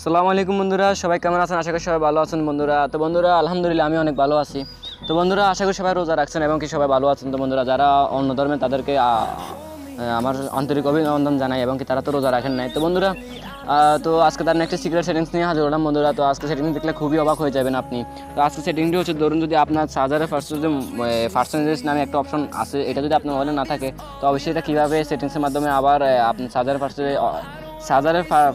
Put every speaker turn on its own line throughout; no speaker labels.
আসসালামু আলাইকুম বন্ধুরা, সবাই কেমন আছেন? আশা করি সবাই ভালো আছেন বন্ধুরা। তো বন্ধুরা আলহামদুলিল্লাহ আমি অনেক ভালো আছি। তো বন্ধুরা আশা করি সবাই রোজা রাখছেন এবং কি সবাই ভালো আছেন। তো বন্ধুরা যারা অন্য ধর্মের তাদেরকে আমার আন্তরিক অভিনন্দন জানাই এবং কি তারা তো রোজা রাখেন নাই। তো বন্ধুরা তো আজকে তার একটা সিক্রেট সেটিংস নিয়ে হাজির হলাম বন্ধুরা। তো আজকে সেটিংস দেখলে খুবই অবাক হয়ে যাবেন আপনি। তো আজকে সেটিংটি হচ্ছে, ধরুন যদি আপনার চার্জারের পার্সেন্টেজ নামে একটা অপশন আছে, এটা যদি আপনার মোবাইলে না থাকে তো অবশ্যই এটা কীভাবে সেটিংসের মাধ্যমে আবার আপনি চার্জারের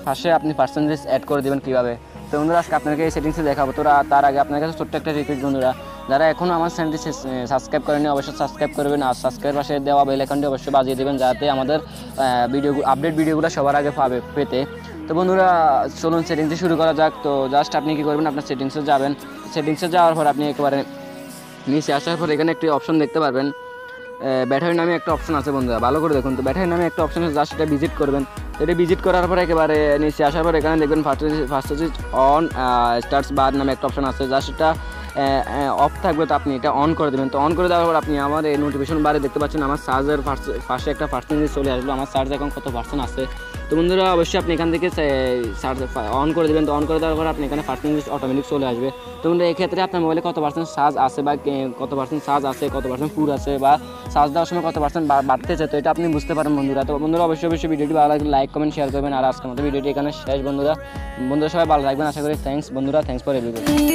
পাশে আপনি পার্সেন্টেজ অ্যাড করে দেবেন কীভাবে। তো বন্ধুরা আজকে আপনাকে এই সেটিংসে দেখাবো। তো তার আগে আপনার কাছে ছোট্ট একটা রিকোয়েস্ট বন্ধুরা, যারা এখনও আমার চ্যানেলটি সাবস্ক্রাইব করেনি অবশ্যই সাবস্ক্রাইব করবেন, আর সাবস্ক্রাইব পাশে দেওয়া বেল আইকনটি অবশ্যই বাজিয়ে দেবেন যাতে আমাদের আপডেট ভিডিওগুলো সবার আগে পেতে। তো বন্ধুরা চলুন সেটিংসটি শুরু করা যাক। তো জাস্ট আপনি কী করবেন, আপনার সেটিংসে যাবেন। সেটিংসে যাওয়ার পর আপনি একেবারে নিচে আসার পর এখানে একটি অপশন দেখতে পারবেন, ব্যাটারি নামে একটা অপশন আছে বন্ধুরা, ভালো করে দেখুন। তো ব্যাটারি নামে একটা অপশন আছে, জাস্ট এটা ভিজিট করবেন। এটা ভিজিট করার পর একেবারে নিচে আসার পর এখানে দেখবেন ফার্স্ট অন স্টার্টস বার নামে একটা অপশন আছে, জাস্ট এটা অফ থাকবে। তো আপনি এটা অন করে দেবেন। তো অন করে দেওয়ার পর আপনি আমার এই নোটিফিকেশন বারে দেখতে পাচ্ছেন আমার চার্জের পাশে একটা পার্সেন্টেজ চলে আসলো, আমার চার্জ এখন কত পার্সেন্ট আছে। তো বন্ধুরা অবশ্যই আপনি এখান থেকে চার্জ অন করে দেবেন। তো অন করে দেওয়ার পর আপনি এখানে পার্সেন্টেজ অটোমেটিক চলে আসবে। তো বন্ধুরা এক্ষেত্রে আপনার মোবাইলে কত পার্সেন্ট চার্জ আছে বা কত পার্সেন্ট চার্জ আছে, কত পার্সেন্ট ফুল আছে বা চার্জ দেওয়ার সময় কত পার্সেন্ট বাড়তেছে, তো এটা আপনি বুঝতে পারেন বন্ধুরা। তো বন্ধুরা অবশ্যই ভিডিওটি ভালো লাগলে লাইক কমেন্ট শেয়ার করবেন। আর আজকের মতো ভিডিওটি এখানে শেষ বন্ধুরা। সবাই ভালো থাকবেন আশা করি। থ্যাংকস বন্ধুরা, থ্যাংকস ফর এভরিথিং।